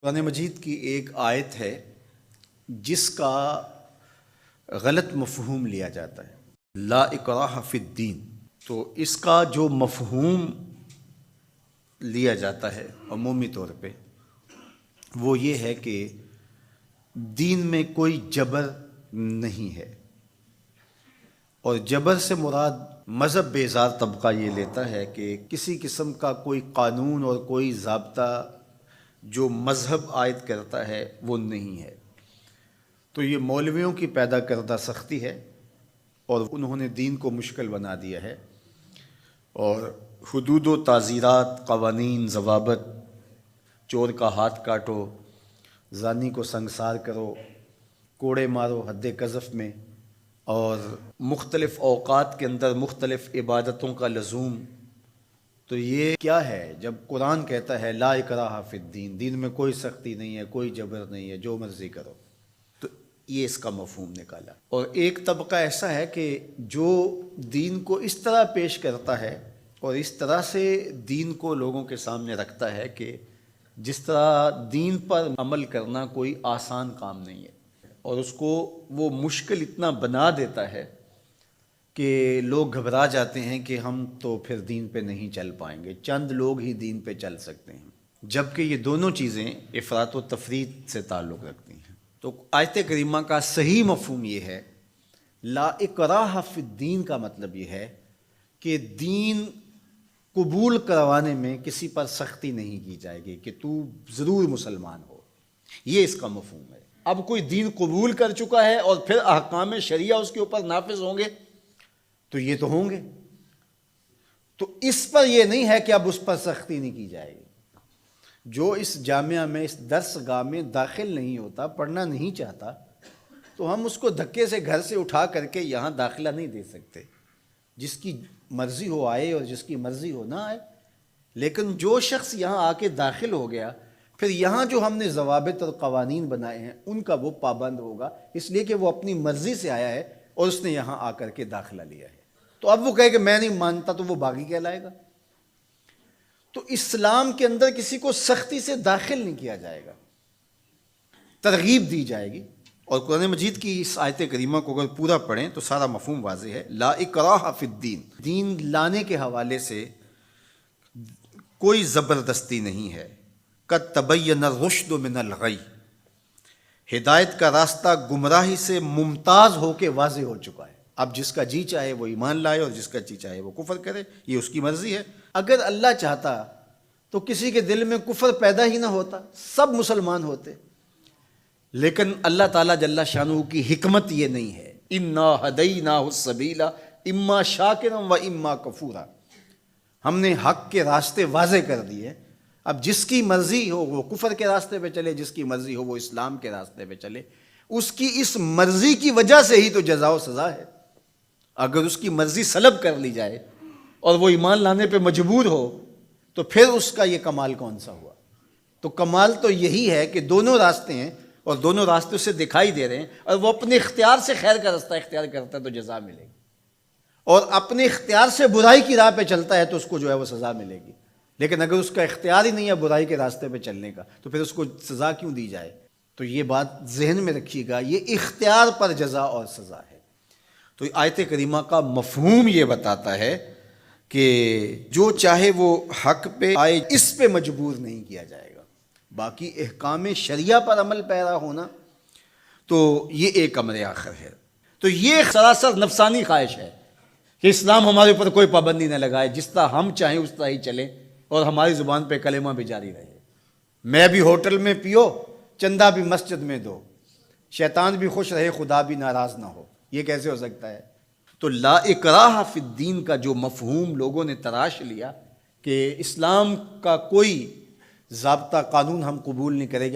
قرآن مجید کی ایک آیت ہے جس کا غلط مفہوم لیا جاتا ہے، لا اکراہ فی الدین۔ تو اس کا جو مفہوم لیا جاتا ہے عمومی طور پہ وہ یہ ہے کہ دین میں کوئی جبر نہیں ہے، اور جبر سے مراد مذہب بیزار طبقہ یہ لیتا ہے کہ کسی قسم کا کوئی قانون اور کوئی ضابطہ جو مذہب عائد کرتا ہے وہ نہیں ہے۔ تو یہ مولویوں کی پیدا کردہ سختی ہے اور انہوں نے دین کو مشکل بنا دیا ہے، اور حدود و تعزیرات، قوانین، ضوابط، چور کا ہاتھ کاٹو، زانی کو سنگسار کرو، کوڑے مارو حد قذف میں، اور مختلف اوقات کے اندر مختلف عبادتوں کا لزوم۔ تو یہ کیا ہے جب قرآن کہتا ہے لا اکراہ فی الدین، دین میں کوئی سختی نہیں ہے، کوئی جبر نہیں ہے، جو مرضی کرو؟ تو یہ اس کا مفہوم نکالا۔ اور ایک طبقہ ایسا ہے کہ جو دین کو اس طرح پیش کرتا ہے اور اس طرح سے دین کو لوگوں کے سامنے رکھتا ہے کہ جس طرح دین پر عمل کرنا کوئی آسان کام نہیں ہے، اور اس کو وہ مشکل اتنا بنا دیتا ہے کہ لوگ گھبرا جاتے ہیں کہ ہم تو پھر دین پہ نہیں چل پائیں گے، چند لوگ ہی دین پہ چل سکتے ہیں، جبکہ یہ دونوں چیزیں افراط و تفریط سے تعلق رکھتی ہیں۔ تو آیت کریمہ کا صحیح مفہوم یہ ہے، لا اکراہ فی الدین کا مطلب یہ ہے کہ دین قبول کروانے میں کسی پر سختی نہیں کی جائے گی کہ تو ضرور مسلمان ہو، یہ اس کا مفہوم ہے۔ اب کوئی دین قبول کر چکا ہے اور پھر احکام شریعہ اس کے اوپر نافذ ہوں گے تو یہ تو ہوں گے، تو اس پر یہ نہیں ہے کہ اب اس پر سختی نہیں کی جائے گی۔ جو اس جامعہ میں، اس درس گاہ میں داخل نہیں ہوتا، پڑھنا نہیں چاہتا، تو ہم اس کو دھکے سے گھر سے اٹھا کر کے یہاں داخلہ نہیں دے سکتے۔ جس کی مرضی ہو آئے اور جس کی مرضی ہو نہ آئے، لیکن جو شخص یہاں آ کے داخل ہو گیا، پھر یہاں جو ہم نے ضوابط اور قوانین بنائے ہیں ان کا وہ پابند ہوگا، اس لیے کہ وہ اپنی مرضی سے آیا ہے اور اس نے یہاں آ کر کے داخلہ لیا ہے۔ تو اب وہ کہے کہ میں نہیں مانتا تو وہ باغی کہلائے گا۔ تو اسلام کے اندر کسی کو سختی سے داخل نہیں کیا جائے گا، ترغیب دی جائے گی۔ اور قرآن مجید کی اس آیت کریمہ کو اگر پورا پڑھیں تو سارا مفہوم واضح ہے۔ لا اکراہ فی الدین، دین لانے کے حوالے سے کوئی زبردستی نہیں ہے۔ قد تبین الرشد من الغی، ہدایت کا راستہ گمراہی سے ممتاز ہو کے واضح ہو چکا ہے۔ اب جس کا جی چاہے وہ ایمان لائے اور جس کا جی چاہے وہ کفر کرے، یہ اس کی مرضی ہے۔ اگر اللہ چاہتا تو کسی کے دل میں کفر پیدا ہی نہ ہوتا، سب مسلمان ہوتے، لیکن اللہ تعالیٰ جل شانہ کی حکمت یہ نہیں ہے۔ انا ہدیناہ السبیل اما شاکرا و اما کفورا، ہم نے حق کے راستے واضح کر دیے۔ اب جس کی مرضی ہو وہ کفر کے راستے پہ چلے، جس کی مرضی ہو وہ اسلام کے راستے پہ چلے، اس کی اس مرضی کی وجہ سے ہی تو جزا و سزا ہے۔ اگر اس کی مرضی سلب کر لی جائے اور وہ ایمان لانے پہ مجبور ہو تو پھر اس کا یہ کمال کون سا ہوا؟ تو کمال تو یہی ہے کہ دونوں راستے ہیں اور دونوں راستے اسے دکھائی دے رہے ہیں، اور وہ اپنے اختیار سے خیر کا راستہ اختیار کرتا ہے تو جزا ملے گی، اور اپنے اختیار سے برائی کی راہ پہ چلتا ہے تو اس کو جو ہے وہ سزا ملے گی۔ لیکن اگر اس کا اختیار ہی نہیں ہے برائی کے راستے پہ چلنے کا تو پھر اس کو سزا کیوں دی جائے؟ تو یہ بات ذہن میں رکھیے گا، یہ اختیار پر جزا اور سزا ہے۔ تو آیت کریمہ کا مفہوم یہ بتاتا ہے کہ جو چاہے وہ حق پہ آئے، اس پہ مجبور نہیں کیا جائے گا۔ باقی احکام شریعہ پر عمل پیرا ہونا تو یہ ایک امر آخر ہے۔ تو یہ سراسر نفسانی خواہش ہے کہ اسلام ہمارے اوپر کوئی پابندی نہ لگائے، جس طرح ہم چاہیں اس طرح ہی چلیں، اور ہماری زبان پہ کلمہ بھی جاری رہے۔ میں بھی ہوٹل میں پیو، چندہ بھی مسجد میں دو، شیطان بھی خوش رہے، خدا بھی ناراض نہ ہو، یہ کیسے ہو سکتا ہے؟ تو لا اکراہ فی الدین کا جو مفہوم لوگوں نے تراش لیا کہ اسلام کا کوئی ضابطہ قانون ہم قبول نہیں کریں گے،